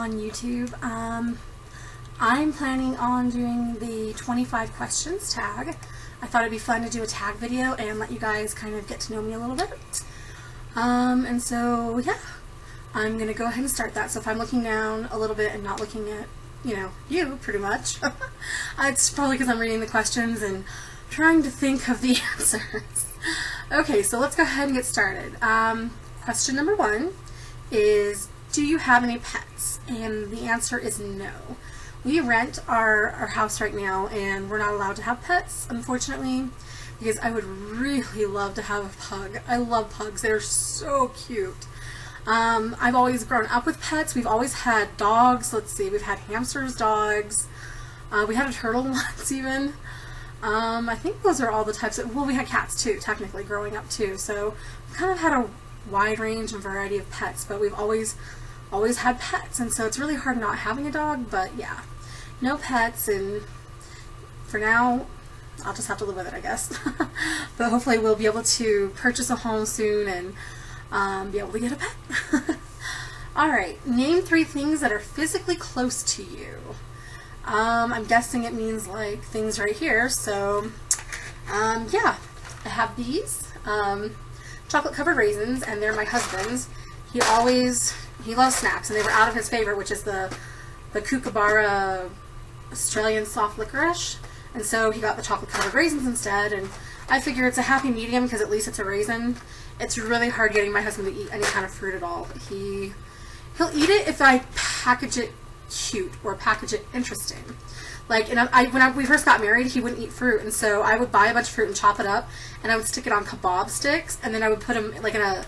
on YouTube. I'm planning on doing the 25 questions tag. I thought it'd be fun to do a tag video and let you guys kind of get to know me a little bit. And so, yeah, I'm going to go ahead and start that. So if I'm looking down a little bit and not looking at, you pretty much, it's probably because I'm reading the questions and trying to think of the answers. Okay, so let's go ahead and get started. Question number 1 is, do you have any pets? And the answer is no. We rent our house right now, and we're not allowed to have pets, unfortunately, because I would really love to have a pug. I love pugs. They're so cute. I've always grown up with pets. We've always had dogs. Let's see, we've had hamsters, dogs. We had a turtle once even. I think those are all the types of, well, we had cats too, technically, growing up too. So we've kind of had a wide range and variety of pets, but we've always had pets, and so it's really hard not having a dog. But yeah, no pets, and for now I'll just have to live with it, I guess. But hopefully we'll be able to purchase a home soon and be able to get a pet. Alright, name 3 things that are physically close to you. I'm guessing it means like things right here, so yeah, I have these chocolate covered raisins, and they're my husband's. He loves snacks, and they were out of his favorite, which is the Kookaburra Australian soft licorice, and so he got the chocolate covered raisins instead. And I figure it's a happy medium because at least it's a raisin. It's really hard getting my husband to eat any kind of fruit at all. He'll eat it if I package it cute or package it interesting. Like, when we first got married, he wouldn't eat fruit, and so I would buy a bunch of fruit and chop it up, and I would stick it on kebab sticks, and then I would put them like in a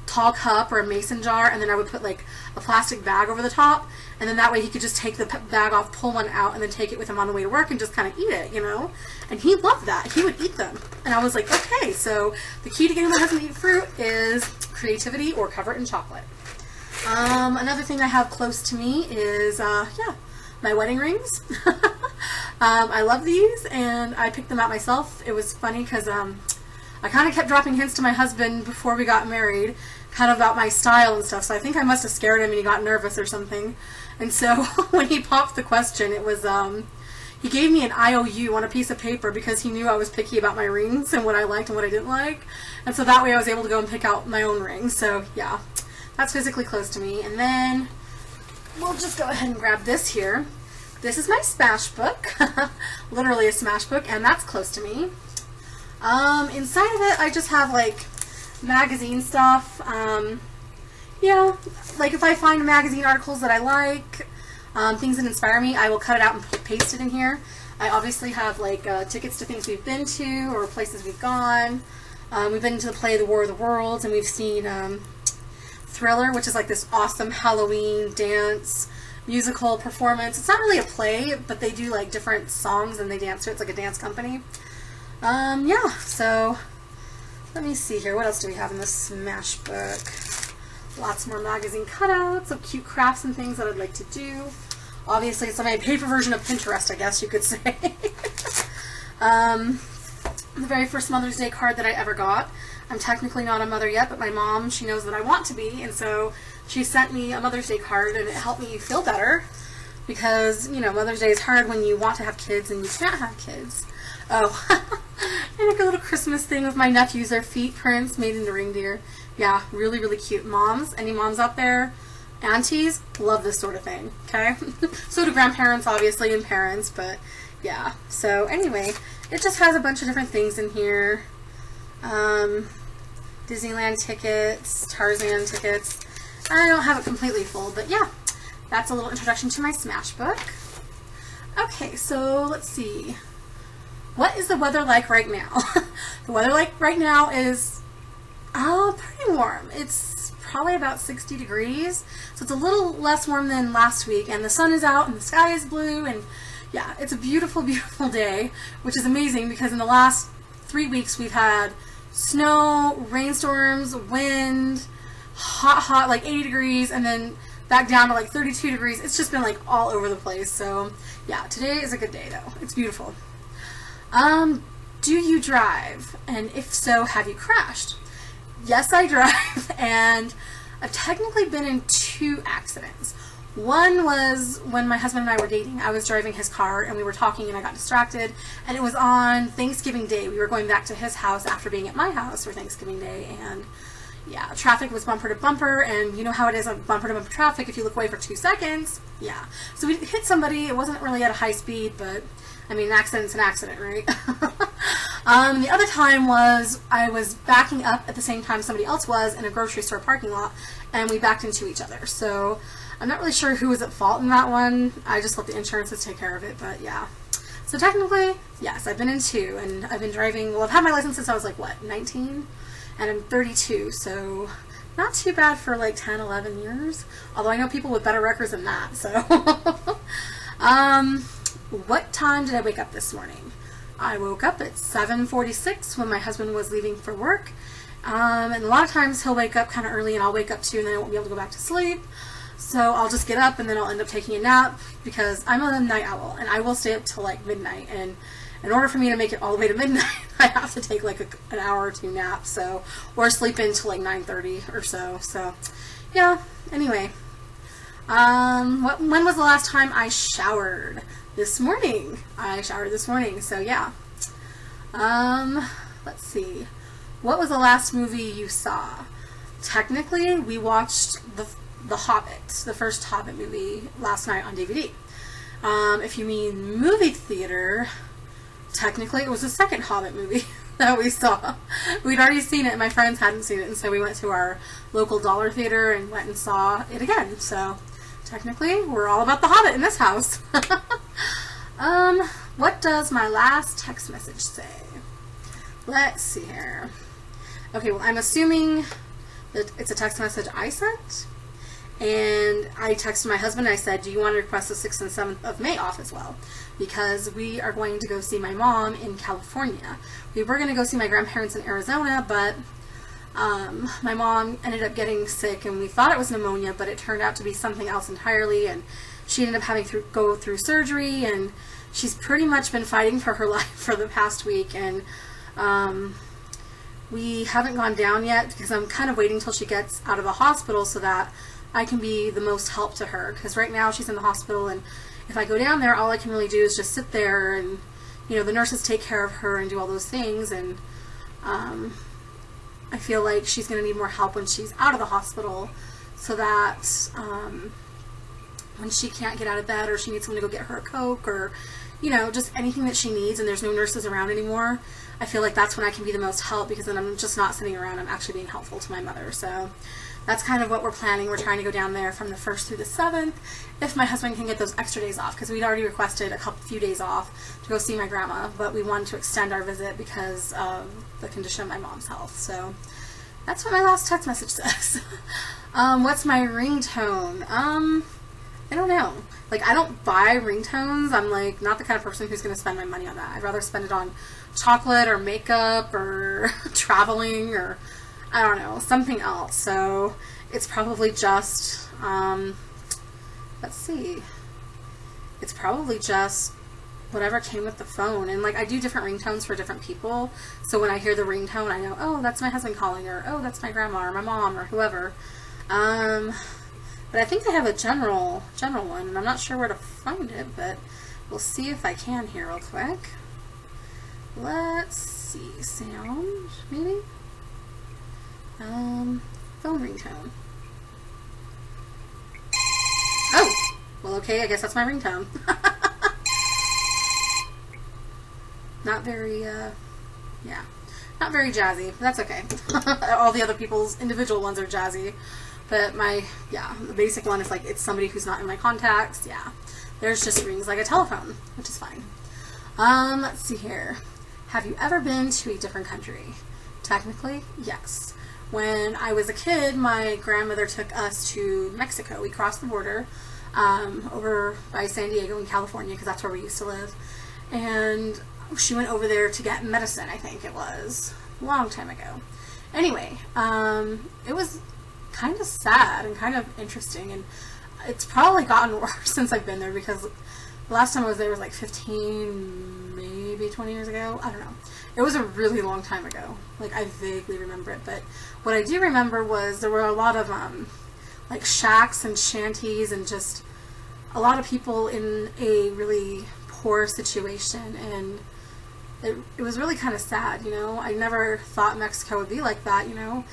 tall cup or a mason jar, and then I would put like a plastic bag over the top, and then that way he could just take the bag off, pull one out, and then take it with him on the way to work and just kind of eat it, and he loved that. He would eat them, and I was like, okay, so the key to getting my husband to eat fruit is creativity or cover it in chocolate. Another thing I have close to me is yeah, my wedding rings. I love these, and I picked them out myself. It was funny because I kind of kept dropping hints to my husband before we got married, kind of about my style and stuff, so I think I must have scared him and he got nervous or something. And so when he popped the question, it was, he gave me an IOU on a piece of paper because he knew I was picky about my rings and what I liked and what I didn't like. And so that way I was able to go and pick out my own rings. So yeah, that's physically close to me. And then we'll just go ahead and grab this here. This is my Smash book, literally a Smash book, and that's close to me. Inside of it, I just have like magazine stuff. Yeah, like if I find magazine articles that I like, things that inspire me, I will cut it out and paste it in here. I obviously have like tickets to things we've been to or places we've gone. We've been to the play The War of the Worlds, and we've seen Thriller, which is like this awesome Halloween dance musical performance. It's not really a play, but they do like different songs and they dance to it. It's like a dance company. Yeah, so let me see here. What else do we have in this Smash book? Lots more magazine cutouts of cute crafts and things that I'd like to do. Obviously, it's my paper version of Pinterest, I guess you could say. The very first Mother's Day card that I ever got. I'm technically not a mother yet, but my mom, she knows that I want to be, and so she sent me a Mother's Day card, and it helped me feel better because, Mother's Day is hard when you want to have kids and you can't have kids. Oh, and like a little Christmas thing with my nephews, their feet prints made into reindeer. Yeah, really, really cute. Moms, any moms out there, aunties, love this sort of thing, okay? So do grandparents, obviously, and parents, but yeah. So anyway, it just has a bunch of different things in here. Disneyland tickets, Tarzan tickets. I don't have it completely full, but yeah, that's a little introduction to my Smash book. Okay, so let's see. What is the weather like right now? The weather like right now is pretty warm. It's probably about 60 degrees, so it's a little less warm than last week, and the sun is out and the sky is blue, and yeah, it's a beautiful, beautiful day, which is amazing because in the last 3 weeks we've had snow, rainstorms, wind, hot, like 80 degrees, and then back down to like 32 degrees. It's just been like all over the place. So yeah, today is a good day though. It's beautiful. Do you drive? And if so, have you crashed? Yes, I drive, and I've technically been in 2 accidents. One was when my husband and I were dating. I was driving his car and we were talking and I got distracted, and it was on Thanksgiving Day. We were going back to his house after being at my house for Thanksgiving Day, and yeah, traffic was bumper to bumper, and you know how it is on bumper to bumper traffic. If you look away for 2 seconds, yeah. So we hit somebody. It wasn't really at a high speed, but I mean, an accident's an accident, right? The other time was I was backing up at the same time somebody else was in a grocery store parking lot, and we backed into each other. So I'm not really sure who was at fault in that one. I just let the insurances take care of it, but yeah. So technically, yes, I've been in 2, and I've been driving, well, I've had my license since I was like, what, 19? And I'm 32, so not too bad for like 10, 11 years. Although I know people with better records than that, so. What time did I wake up this morning? I woke up at 7:46 when my husband was leaving for work. And a lot of times he'll wake up kind of early and I'll wake up too, and then I won't be able to go back to sleep. So I'll just get up and then I'll end up taking a nap because I'm a night owl and I will stay up till like midnight. And in order for me to make it all the way to midnight, I have to take like an hour or 2 nap, so, or sleep into like 9:30 or so. So yeah, anyway. When was the last time I showered? This morning. I showered this morning, so yeah. Let's see. What was the last movie you saw? Technically, we watched the Hobbit, the first Hobbit movie, last night on DVD. If you mean movie theater, technically it was the second Hobbit movie that we saw. We'd already seen it and my friends hadn't seen it, and so we went to our local dollar theater and went and saw it again. So technically we're all about the Hobbit in this house. What does my last text message say? Let's see here. Okay, well, I'm assuming that it's a text message I sent. And I texted my husband and I said, do you want to request the 6th and 7th of May off as well? Because we are going to go see my mom in California. We were going to go see my grandparents in Arizona, but my mom ended up getting sick and we thought it was pneumonia, but it turned out to be something else entirely, and she ended up having to go through surgery, and she's pretty much been fighting for her life for the past week, and we haven't gone down yet because I'm kind of waiting till she gets out of the hospital so that I can be the most help to her, because right now she's in the hospital, and if I go down there, all I can really do is just sit there, and you know, the nurses take care of her and do all those things, and I feel like she's going to need more help when she's out of the hospital, so that when she can't get out of bed or she needs someone to go get her a Coke, or you know, just anything that she needs and there's no nurses around anymore, I feel like that's when I can be the most help, because then I'm just not sitting around, I'm actually being helpful to my mother. So that's kind of what we're planning. We're trying to go down there from the 1st through the 7th if my husband can get those extra days off, because we'd already requested a few days off to go see my grandma, but we wanted to extend our visit because of the condition of my mom's health. So that's what my last text message says. What's my ringtone? I don't know. Like, I don't buy ringtones. I'm like not the kind of person who's going to spend my money on that. I'd rather spend it on chocolate or makeup or traveling, or I don't know, something else. So it's probably just, let's see, it's probably just whatever came with the phone. And like, I do different ringtones for different people, so when I hear the ringtone, I know, oh, that's my husband calling, or oh, that's my grandma or my mom or whoever. But I think I have a general one, and I'm not sure where to find it, but we'll see if I can here real quick. Let's see, sound, maybe? Phone ringtone. Oh! Well, okay, I guess that's my ringtone. Not very, yeah. Not very jazzy, but that's okay. All the other people's individual ones are jazzy. But my, yeah, the basic one is like, it's somebody who's not in my contacts, yeah. There's just rings like a telephone, which is fine. Let's see here. Have you ever been to a different country? Technically, yes. When I was a kid, my grandmother took us to Mexico. We crossed the border over by San Diego in California, because that's where we used to live. And she went over there to get medicine, I think it was. A long time ago. Anyway, it was kind of sad and kind of interesting, and it's probably gotten worse since I've been there, because the last time I was there was like 15, maybe 20 years ago. I don't know. It was a really long time ago. Like, I vaguely remember it, but what I do remember was there were a lot of like shacks and shanties and just a lot of people in a really poor situation, and it was really kind of sad, you know. I never thought Mexico would be like that, you know.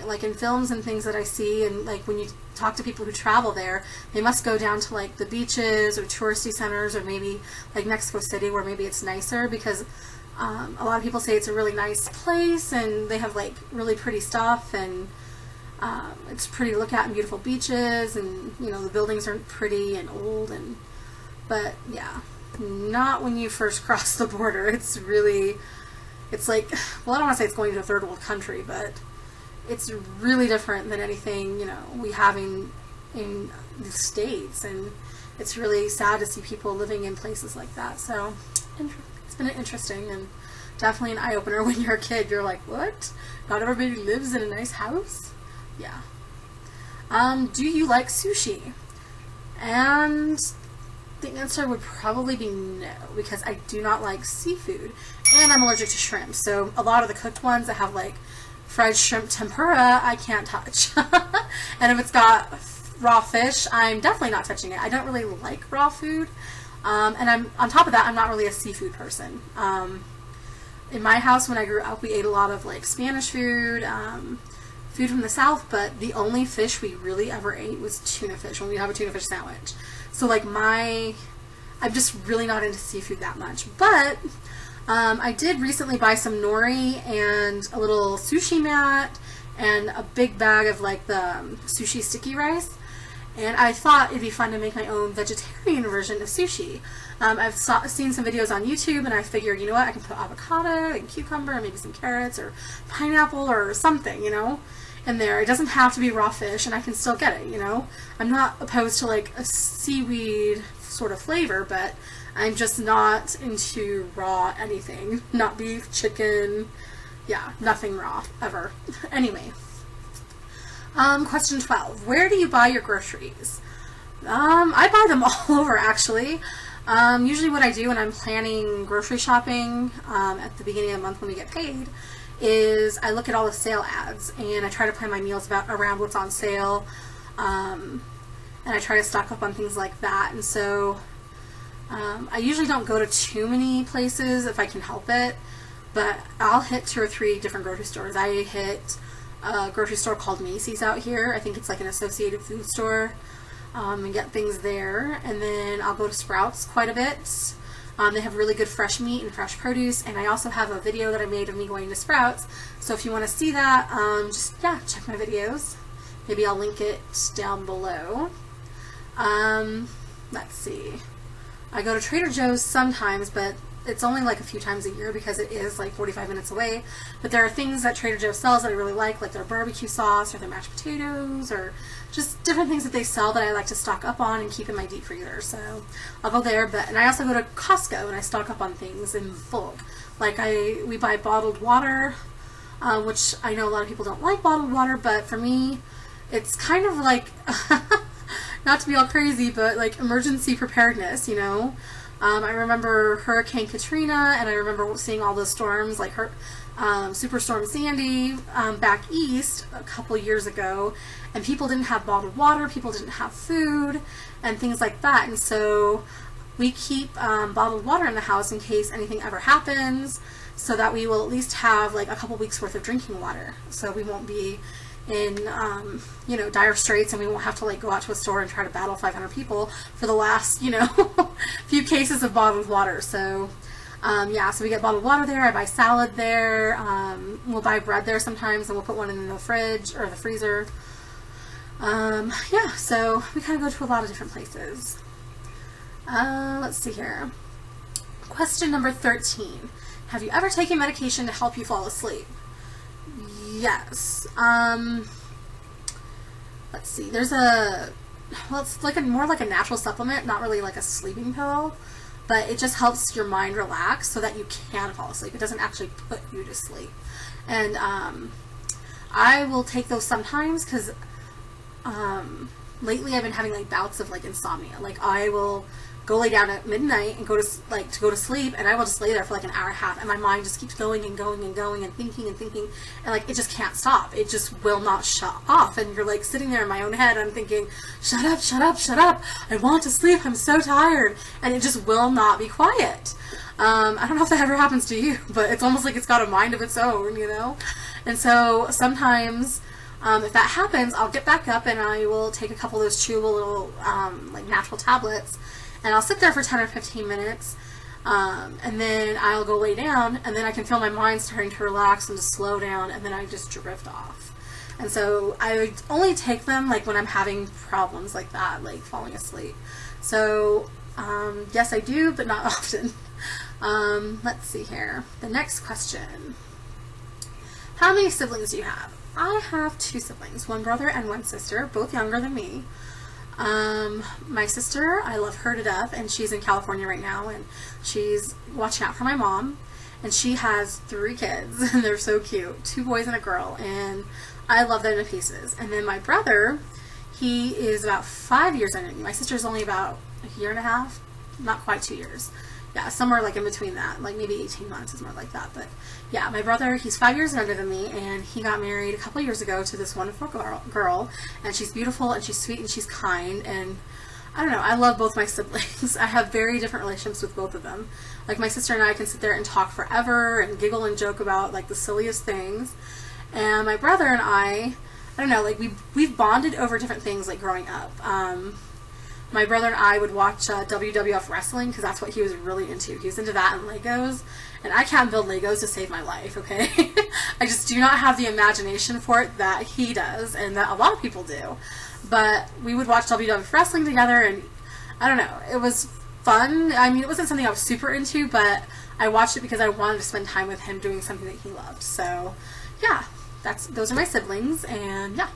Like in films and things that I see, and like when you talk to people who travel there, they must go down to like the beaches or touristy centers, or maybe like Mexico City where maybe it's nicer, because a lot of people say it's a really nice place and they have like really pretty stuff, and it's pretty to look at, and beautiful beaches, and you know the buildings are pretty and old, and but yeah, not when you first cross the border. It's like, well, I don't want to say it's going to a third world country, but it's really different than anything, you know, we have in the States, and it's really sad to see people living in places like that. So it's been interesting, and definitely an eye-opener. When you're a kid, you're like, what? Not everybody lives in a nice house? Yeah. Do you like sushi? And the answer would probably be no, because I do not like seafood, and I'm allergic to shrimp. So a lot of the cooked ones that have like fried shrimp tempura, I can't touch. And if it's got raw fish, I'm definitely not touching it. I don't really like raw food. And I'm on top of that, I'm not really a seafood person. In my house, when I grew up, we ate a lot of like Spanish food, food from the South, but the only fish we really ever ate was tuna fish when we have a tuna fish sandwich. So like I'm just really not into seafood that much. But I did recently buy some nori and a little sushi mat and a big bag of like the sushi sticky rice. And I thought it'd be fun to make my own vegetarian version of sushi. I've seen some videos on YouTube, and I figured, you know what, I can put avocado and cucumber and maybe some carrots or pineapple or something, you know, in there. It doesn't have to be raw fish, and I can still get it, you know. I'm not opposed to like a seaweed sort of flavor, but I'm just not into raw anything. Not beef, chicken, yeah, nothing raw, ever. Anyway. Question 12. Where do you buy your groceries? I buy them all over, actually. Usually what I do when I'm planning grocery shopping at the beginning of the month when we get paid is I look at all the sale ads, and I try to plan my meals around what's on sale, and I try to stock up on things like that. And so I usually don't go to too many places if I can help it, but I'll hit 2 or 3 different grocery stores. I hit a grocery store called Macy's out here. I think it's like an associated food store, and get things there. And then I'll go to Sprouts quite a bit. They have really good fresh meat and fresh produce, and I also have a video that I made of me going to Sprouts. So if you want to see that, just, yeah, check my videos. Maybe I'll link it down below. Let's see. I go to Trader Joe's sometimes, but it's only like a few times a year because it is like 45 minutes away. But there are things that Trader Joe sells that I really like their barbecue sauce or their mashed potatoes, or just different things that they sell that I like to stock up on and keep in my deep freezer. So I'll go there, and I also go to Costco and I stock up on things in bulk. Like we buy bottled water, which I know a lot of people don't like bottled water, but for me, it's kind of like, not to be all crazy, but like emergency preparedness, you know. I remember Hurricane Katrina, and I remember seeing all those storms, like Superstorm Sandy back east a couple years ago, and people didn't have bottled water, people didn't have food, and things like that. And so we keep bottled water in the house in case anything ever happens, so that we will at least have like a couple weeks worth of drinking water, so we won't be in you know, dire straits, and we won't have to like go out to a store and try to battle 500 people for the last, you know, few cases of bottled water. So yeah, so we get bottled water there. I buy salad there. We'll buy bread there sometimes, and we'll put one in the fridge or the freezer. Yeah, so we kind of go to a lot of different places. Let's see here. Question number 13. Have you ever taken medication to help you fall asleep? Yes. Let's see. There's well, it's like more like a natural supplement, not really like a sleeping pill, but it just helps your mind relax so that you can fall asleep. It doesn't actually put you to sleep. And I will take those sometimes because lately I've been having like bouts of like insomnia. Like I will go lay down at midnight and go to sleep, and I will just lay there for like an hour and a half, and my mind just keeps going and going and going and thinking, and like it just can't stop. It just will not shut off, and you're like sitting there in my own head. I'm thinking, shut up, shut up, shut up. I want to sleep. I'm so tired, and it just will not be quiet. I don't know if that ever happens to you, but it's almost like it's got a mind of its own, you know? And so sometimes, if that happens, I'll get back up and I will take a couple of those chewable little, like natural tablets, and I'll sit there for 10 or 15 minutes, and then I'll go lay down, and then I can feel my mind starting to relax and to slow down, and then I just drift off. And so I only take them like when I'm having problems like that, like falling asleep. So, yes, I do, but not often. Let's see here. The next question. How many siblings do you have? I have 2 siblings, 1 brother and 1 sister, both younger than me. My sister, I love her to death, and she's in California right now, and she's watching out for my mom, and she has 3 kids, and they're so cute, 2 boys and a girl, and I love them to pieces. And then my brother, he is about 5 years younger than me. My sister's only about a year and a half, not quite 2 years. Yeah, somewhere like in between that, like maybe 18 months is more like that. But yeah, my brother, he's 5 years younger than me, and he got married a couple years ago to this wonderful girl, and she's beautiful, and she's sweet, and she's kind, and I don't know, I love both my siblings. I have very different relationships with both of them. Like my sister and I can sit there and talk forever and giggle and joke about like the silliest things. And my brother and I don't know, like we've bonded over different things like growing up. My brother and I would watch WWF wrestling because that's what he was really into. He was into that and Legos, and I can't build Legos to save my life, okay? I just do not have the imagination for it that he does and that a lot of people do. But we would watch WWF wrestling together, and I don't know, it was fun. I mean, it wasn't something I was super into, but I watched it because I wanted to spend time with him doing something that he loved. So yeah, those are my siblings, and yeah.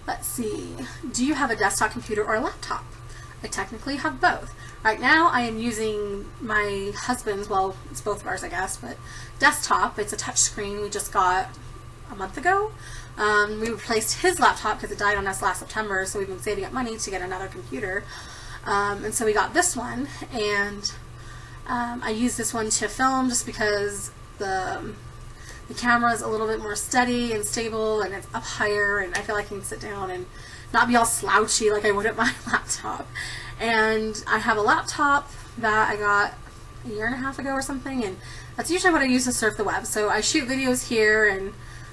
Let's see. Do you have a desktop computer or a laptop? I technically have both. Right now I am using my husband's, well, it's both of ours I guess, but desktop. It's a touch screen we just got a month ago. We replaced his laptop because it died on us last September, so we've been saving up money to get another computer. And so we got this one, and I use this one to film just because the camera is a little bit more steady and stable, and it's up higher, and I feel like I can sit down and not be all slouchy like I would at my laptop. And I have a laptop that I got a year and a half ago or something, and that's usually what I use to surf the web. So I shoot videos here, and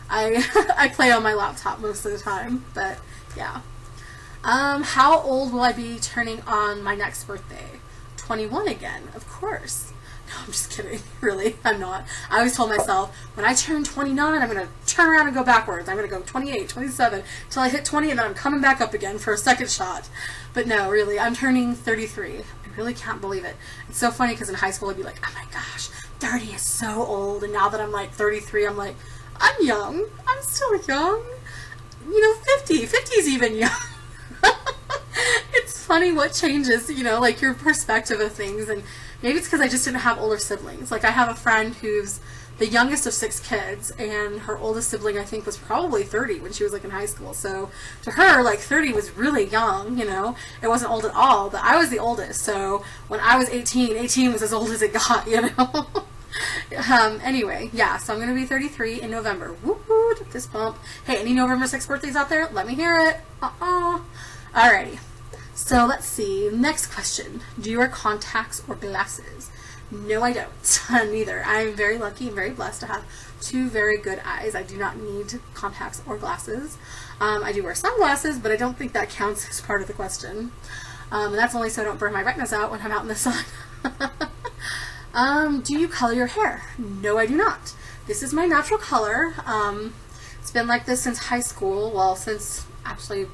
I play on my laptop most of the time. But yeah. How old will I be turning on my next birthday? 21 again, of course. No, I'm just kidding. Really, I'm not. I always told myself, when I turn 29, I'm going to turn around and go backwards. I'm going to go 28, 27, till I hit 20, and then I'm coming back up again for a second shot. But no, really, I'm turning 33. I really can't believe it. It's so funny because in high school I'd be like, oh my gosh, 30 is so old. And now that I'm like 33, I'm like, I'm young. I'm still young. You know, 50 is even young. It's funny what changes, you know, like your perspective of things. And maybe it's because I just didn't have older siblings. Like I have a friend who's the youngest of 6 kids, and her oldest sibling I think was probably 30 when she was like in high school. So to her, like 30 was really young, you know. It wasn't old at all, but I was the oldest. So when I was 18 was as old as it got, you know. Anyway, yeah, so I'm going to be 33 in November. Whoop whoop, fist bump. Hey, any November 6th birthdays out there? Let me hear it. Alrighty. So let's see. Next question. Do you wear contacts or glasses? No, I don't. Neither. I'm very lucky and very blessed to have 2 very good eyes. I do not need contacts or glasses. I do wear sunglasses, but I don't think that counts as part of the question. And that's only so I don't burn my retinas out when I'm out in the sun. Do you color your hair? No, I do not. This is my natural color. It's been like this since high school. Well, since actually,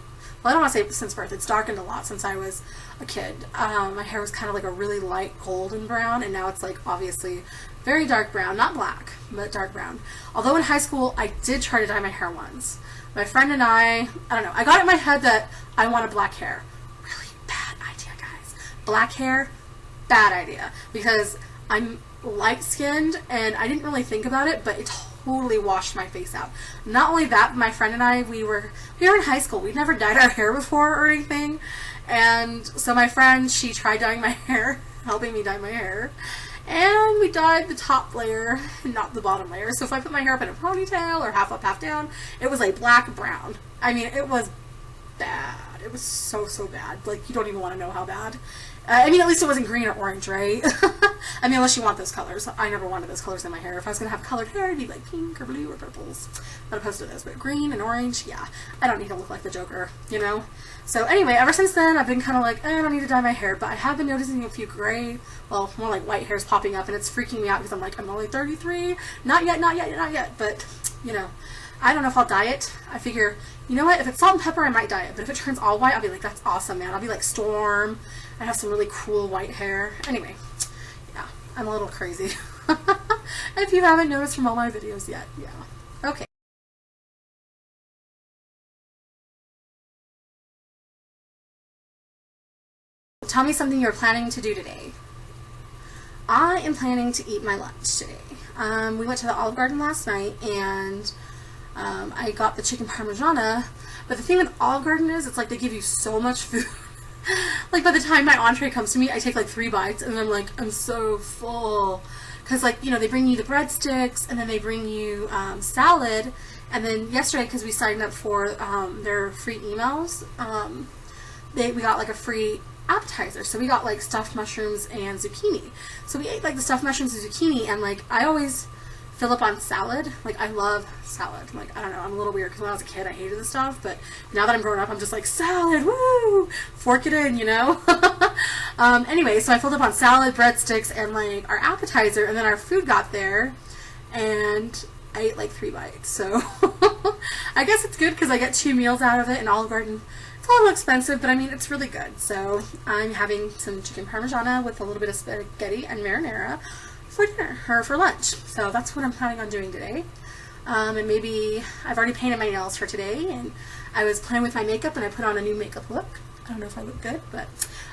well, I don't want to say since birth. It's darkened a lot since I was a kid. My hair was kind of like a really light golden brown, and now it's like obviously very dark brown. Not black, but dark brown. Although in high school, I did try to dye my hair once. My friend and I don't know, I got in my head that I wanted black hair. Really bad idea, guys. Black hair, bad idea. Because I'm light-skinned, and I didn't really think about it, but it totally washed my face out. Not only that, my friend and I, we were in high school. We'd never dyed our hair before or anything. And so my friend, she tried dyeing my hair, helping me dye my hair. And we dyed the top layer, not the bottom layer. So if I put my hair up in a ponytail or half up, half down, it was like black brown. I mean, it was bad. It was so, so bad. Like, you don't even want to know how bad. I mean, at least it wasn't green or orange, right? I mean, unless you want those colors. I never wanted those colors in my hair. If I was going to have colored hair, it'd be like pink or blue or purples. Not opposed to those, but green and orange, yeah. I don't need to look like the Joker, you know? So anyway, ever since then, I've been kind of like, I don't need to dye my hair, but I have been noticing a few gray, well, more like white hairs popping up, and it's freaking me out because I'm like, I'm only 33. Not yet, not yet, not yet. But, you know, I don't know if I'll dye it. I figure, you know what, if it's salt and pepper, I might dye it. But if it turns all white, I'll be like, that's awesome, man. I'll be like Storm. I have some really cool white hair. Anyway, yeah, I'm a little crazy. If you haven't noticed from all my videos yet, yeah. Okay. Tell me something you're planning to do today. I am planning to eat my lunch today. We went to the Olive Garden last night, and I got the chicken parmigiana. But the thing with Olive Garden is, it's like they give you so much food. Like, by the time my entree comes to me, I take like 3 bites, and I'm like, I'm so full. Because, like, you know, they bring you the breadsticks, and then they bring you salad. And then yesterday, because we signed up for their free emails, we got like a free appetizer. So we got like stuffed mushrooms and zucchini. So we ate like the stuffed mushrooms and zucchini, and like I always fill up on salad. Like, I love salad. Like, I don't know, I'm a little weird because when I was a kid I hated the stuff, but now that I'm grown up I'm just like, salad, woo! Fork it in, you know? Anyway, so I filled up on salad, breadsticks, and like our appetizer, and then our food got there, and I ate like 3 bites. So I guess it's good because I get 2 meals out of it, and Olive Garden, it's a little expensive, but I mean, it's really good. So I'm having some chicken parmigiana with a little bit of spaghetti and marinara for dinner, or for lunch. So that's what I'm planning on doing today. And maybe, I've already painted my nails for today, and I was playing with my makeup, and I put on a new makeup look. I don't know if I look good, but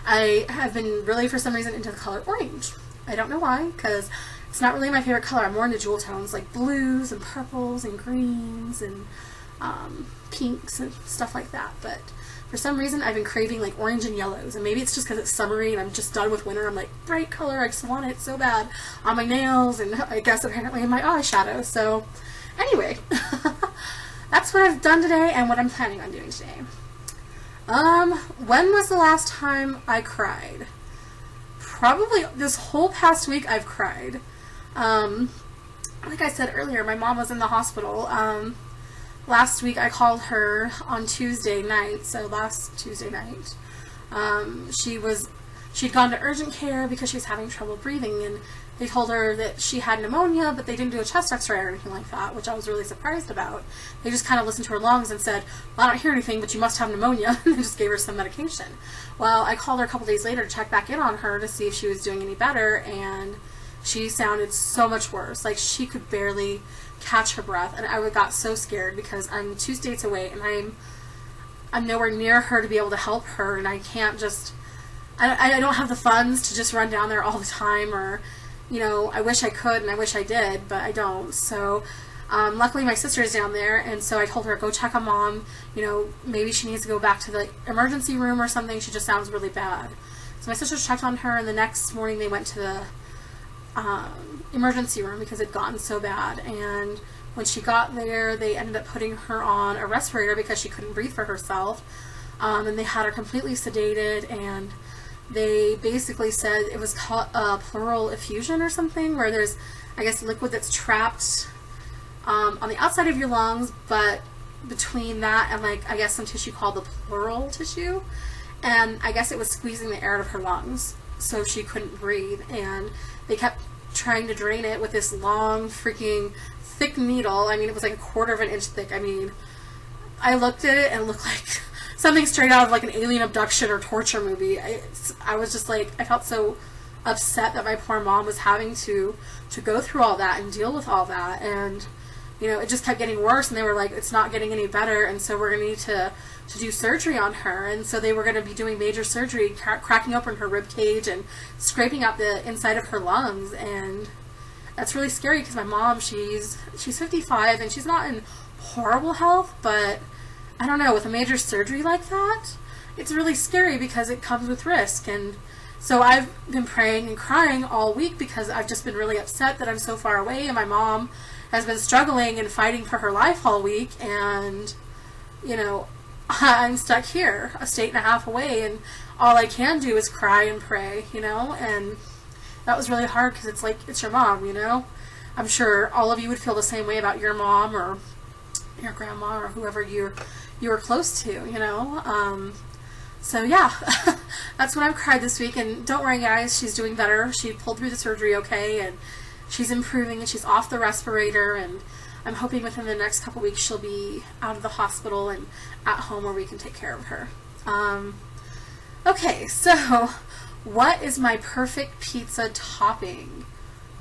I have been really, for some reason, into the color orange. I don't know why, because it's not really my favorite color. I'm more into jewel tones, like blues and purples and greens and pinks and stuff like that. But for some reason, I've been craving like orange and yellows, and maybe it's just because it's summery and I'm just done with winter. I'm like, bright color, I just want it so bad on my nails, and I guess apparently in my eyeshadow. So anyway, that's what I've done today and what I'm planning on doing today. When was the last time I cried? Probably this whole past week I've cried. Like I said earlier, my mom was in the hospital. Last week I called her on Tuesday night, so last Tuesday night. She'd gone to urgent care because she was having trouble breathing, and they told her that she had pneumonia, but they didn't do a chest x-ray or anything like that, which I was really surprised about. They just kind of listened to her lungs and said, well, I don't hear anything, but you must have pneumonia, and they just gave her some medication. Well, I called her a couple days later to check back in on her to see if she was doing any better, and she sounded so much worse. Like, she could barely catch her breath, and I got so scared because I'm 2 states away, and I'm nowhere near her to be able to help her, and I can't just, I don't have the funds to just run down there all the time, or, you know, I wish I could and I wish I did, but I don't. So luckily my sister is down there, and so I told her, go check on Mom, you know, maybe she needs to go back to the emergency room or something, she just sounds really bad. So my sister checked on her, and the next morning they went to the emergency room because it had gotten so bad, and when she got there they ended up putting her on a respirator because she couldn't breathe for herself, and they had her completely sedated, and they basically said it was called pleural effusion or something, where there's, I guess, liquid that's trapped on the outside of your lungs, but between that and, like, I guess some tissue called the pleural tissue, and I guess it was squeezing the air out of her lungs so she couldn't breathe, and they kept trying to drain it with this long freaking thick needle. I mean, it was like 1/4 of an inch thick. I mean, I looked at it and it looked like something straight out of like an alien abduction or torture movie. I was just like, I felt so upset that my poor mom was having to go through all that and deal with all that, and you know, it just kept getting worse, and they were like, it's not getting any better, and so we're going to need to do surgery on her. And so they were going to be doing major surgery, cracking open her rib cage and scraping out the inside of her lungs, and that's really scary because my mom, she's 55 and she's not in horrible health, but I don't know, with a major surgery like that, it's really scary because it comes with risk. And so I've been praying and crying all week because I've just been really upset that I'm so far away, and my mom has been struggling and fighting for her life all week, and you know, I'm stuck here a state and a half away, and all I can do is cry and pray, you know. And that was really hard because it's like, it's your mom, you know. I'm sure all of you would feel the same way about your mom or your grandma or whoever you were close to, you know. So yeah, that's what I've cried this week. And don't worry guys, she's doing better. She pulled through the surgery okay, and she's improving, and she's off the respirator, and I'm hoping within the next couple weeks she'll be out of the hospital and at home where we can take care of her. Okay, so what is my perfect pizza topping?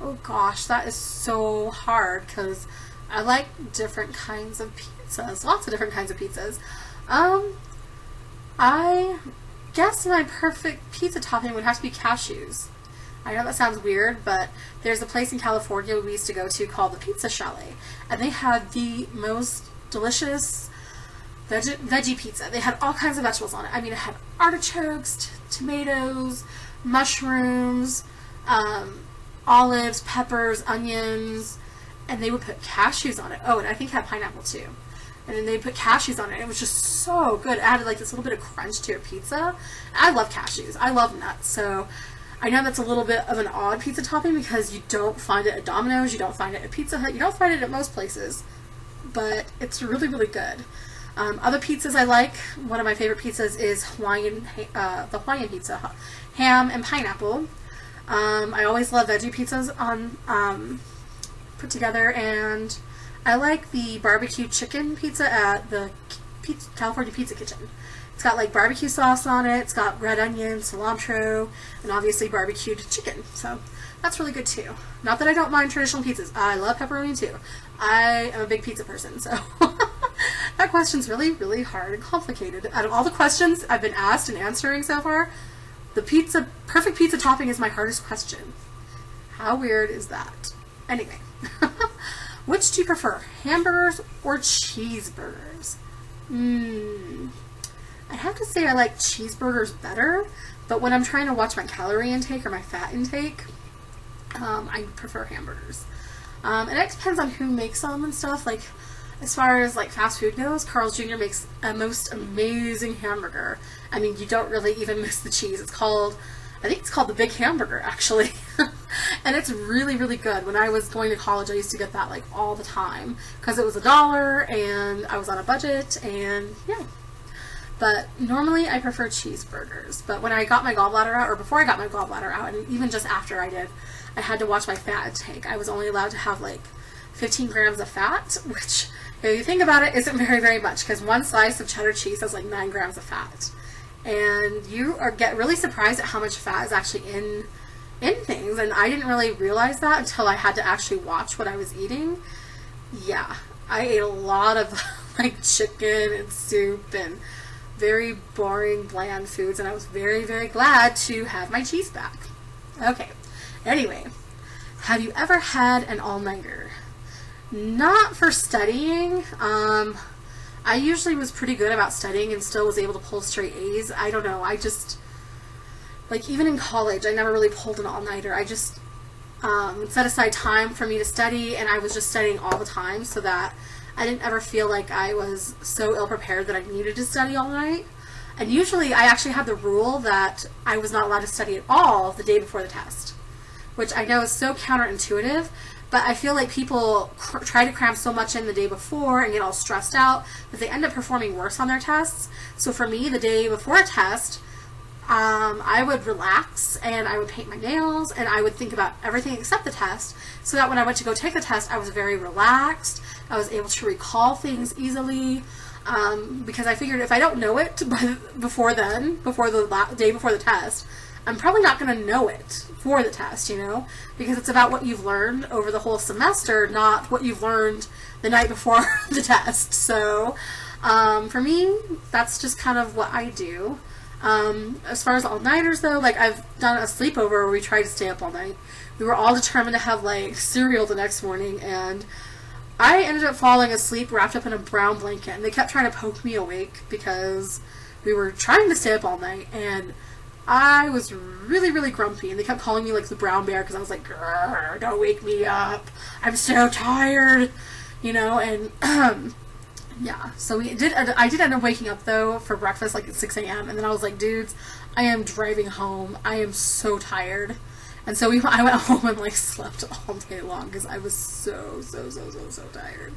Oh gosh, that is so hard because I like different kinds of pizzas, lots of different kinds of pizzas. I guess my perfect pizza topping would have to be cashews. I know that sounds weird, but there's a place in California we used to go to called the Pizza Chalet, and they had the most delicious veggie pizza. They had all kinds of vegetables on it. I mean, it had artichokes, tomatoes, mushrooms, olives, peppers, onions, and they would put cashews on it. Oh, and I think it had pineapple too. And then they put cashews on it. It was just so good. It added like this little bit of crunch to your pizza. I love cashews. I love nuts. So I know that's a little bit of an odd pizza topping because you don't find it at Domino's, you don't find it at Pizza Hut, you don't find it at most places. But it's really, really good. Other pizzas I like, one of my favorite pizzas is the Hawaiian pizza, ham and pineapple. I always love veggie pizzas on put together, and I like the barbecue chicken pizza at the California Pizza Kitchen. It's got like barbecue sauce on it, it's got red onion, cilantro, and obviously barbecued chicken. So that's really good too. Not that I don't mind traditional pizzas. I love pepperoni too. I am a big pizza person, so that question's really, really hard and complicated. Out of all the questions I've been asked and answering so far, the perfect pizza topping is my hardest question. How weird is that? Anyway, which do you prefer, hamburgers or cheeseburgers? I have to say I like cheeseburgers better, but when I'm trying to watch my calorie intake or my fat intake, I prefer hamburgers. And it depends on who makes them and stuff. Like, as far as like fast food goes, Carl's Jr. makes a most amazing hamburger. I mean, you don't really even miss the cheese. I think it's called the Big Hamburger, actually. And it's really, really good. When I was going to college, I used to get that like all the time because it was $1 and I was on a budget, and yeah. But normally I prefer cheeseburgers. But when I got my gallbladder out, or before I got my gallbladder out, and even just after I did, I had to watch my fat intake. I was only allowed to have like 15 grams of fat, which, if you think about it, isn't very, very much, because one slice of cheddar cheese has like 9 grams of fat. And you get really surprised at how much fat is actually in things, and I didn't really realize that until I had to actually watch what I was eating. Yeah, I ate a lot of like chicken and soup and very boring, bland foods, and I was very, very glad to have my cheese back. Okay, anyway, have you ever had an all-nighter? Not for studying. I usually was pretty good about studying and still was able to pull straight A's. I don't know, I just, like, even in college, I never really pulled an all-nighter. I just set aside time for me to study, and I was just studying all the time so that I didn't ever feel like I was so ill-prepared that I needed to study all night. And usually I actually had the rule that I was not allowed to study at all the day before the test, which I know is so counterintuitive, but I feel like people try to cram so much in the day before and get all stressed out that they end up performing worse on their tests. So for me, the day before a test, I would relax and I would paint my nails and I would think about everything except the test, so that when I went to go take the test, I was very relaxed. I was able to recall things easily, because I figured if I don't know it before the day before the test, I'm probably not going to know it for the test, you know, because it's about what you've learned over the whole semester, not what you've learned the night before the test. So for me, that's just kind of what I do. As far as all-nighters though, like I've done a sleepover where we tried to stay up all night, we were all determined to have like cereal the next morning, and I ended up falling asleep wrapped up in a brown blanket, and they kept trying to poke me awake because we were trying to stay up all night, and I was really, really grumpy, and they kept calling me like the brown bear because I was like, "Grr, don't wake me up. I'm so tired," you know, and yeah, so I did end up waking up though for breakfast like at 6 a.m. and then I was like, dudes, I am driving home. I am so tired. And so I went home and like slept all day long because I was so tired.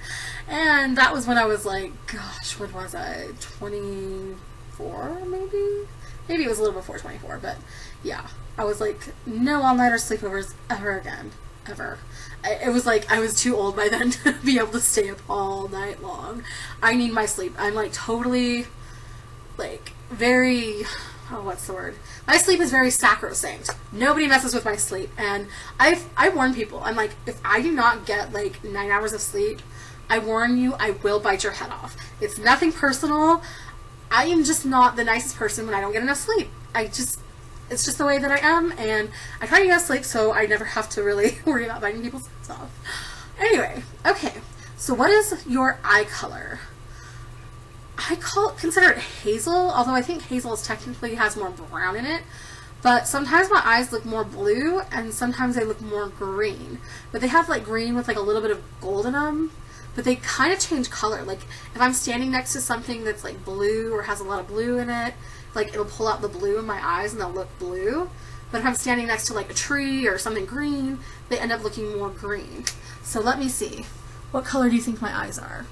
And that was when I was like, gosh, what was I? 24 maybe? Maybe it was a little before 24, but yeah. I was like, no all-nighter sleepovers ever again. Ever. It was like I was too old by then to be able to stay up all night long. I need my sleep. I'm like totally like very, oh, what's the word? My sleep is very sacrosanct. Nobody messes with my sleep. And I warn people. I'm like, if I do not get like 9 hours of sleep, I warn you, I will bite your head off. It's nothing personal. I am just not the nicest person when I don't get enough sleep. It's just the way that I am, and I try to get sleep so I never have to really worry about biting people's heads off. Anyway, okay, so what is your eye color? I consider it hazel, although I think hazel technically has more brown in it, but sometimes my eyes look more blue, and sometimes they look more green. But they have like green with like a little bit of gold in them, but they kind of change color. Like if I'm standing next to something that's like blue or has a lot of blue in it, like it'll pull out the blue in my eyes and they'll look blue. But if I'm standing next to like a tree or something green, they end up looking more green. So let me see. What color do you think my eyes are?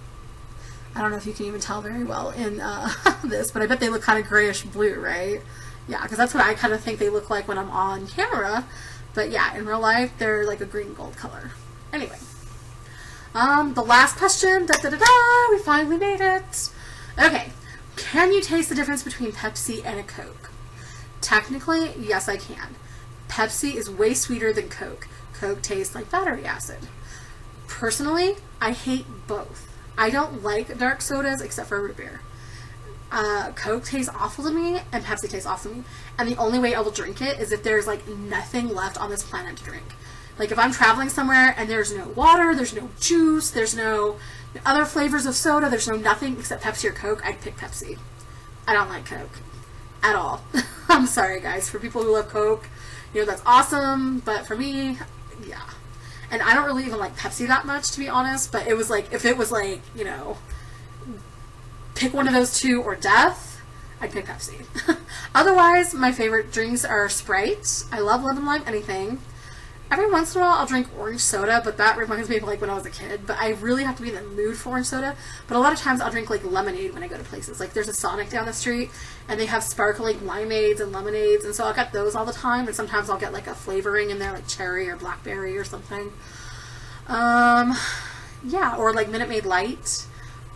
I don't know if you can even tell very well in this, but I bet they look kind of grayish blue, right? Yeah, because that's what I kind of think they look like when I'm on camera. But yeah, in real life, they're like a green gold color. Anyway. The last question. We finally made it. Okay. Can you taste the difference between Pepsi and a Coke? Technically, yes, I can. Pepsi is way sweeter than Coke. Coke tastes like battery acid. Personally, I hate both. I don't like dark sodas except for root beer. Coke tastes awful to me, and Pepsi tastes awful to me. And the only way I will drink it is if there's like nothing left on this planet to drink. Like if I'm traveling somewhere and there's no water, there's no juice, there's no other flavors of soda, there's no nothing except Pepsi or Coke, I'd pick Pepsi. I don't like Coke at all. I'm sorry guys, for people who love Coke, you know, that's awesome, but for me, yeah. And I don't really even like Pepsi that much, to be honest, but it was like, if it was like, you know, pick one of those two or death, I'd pick Pepsi. Otherwise, my favorite drinks are Sprite. I love lemon lime anything. Every once in a while, I'll drink orange soda, but that reminds me of like when I was a kid. But I really have to be in the mood for orange soda. But a lot of times, I'll drink like lemonade when I go to places. Like there's a Sonic down the street, and they have sparkling limeades and lemonades, and so I'll get those all the time. And sometimes I'll get like a flavoring in there, like cherry or blackberry or something. Yeah, or like Minute Maid Light,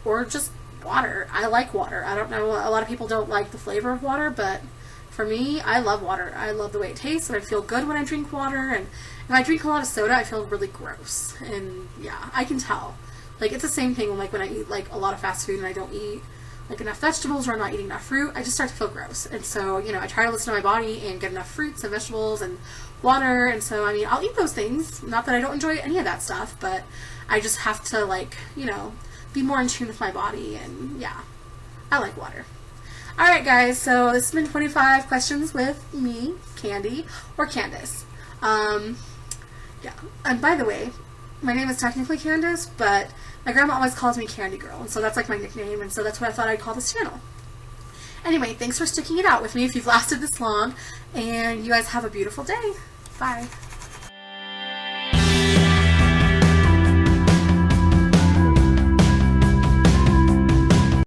or just water. I like water. I don't know, a lot of people don't like the flavor of water, but for me, I love water. I love the way it tastes, and I feel good when I drink water, and if I drink a lot of soda, I feel really gross, and yeah, I can tell. Like, it's the same thing when, like, when I eat, like, a lot of fast food and I don't eat, like, enough vegetables or I'm not eating enough fruit, I just start to feel gross. And so, you know, I try to listen to my body and get enough fruits and vegetables and water, and so, I mean, I'll eat those things. Not that I don't enjoy any of that stuff, but I just have to, like, you know, be more in tune with my body, and yeah, I like water. Alright guys, so this has been 25 questions with me, Candy, or Candace. Yeah, and by the way, my name is technically Candace, but my grandma always calls me Candy Girl, and so that's like my nickname, and so that's what I thought I'd call this channel. Anyway, thanks for sticking it out with me if you've lasted this long, and you guys have a beautiful day. Bye.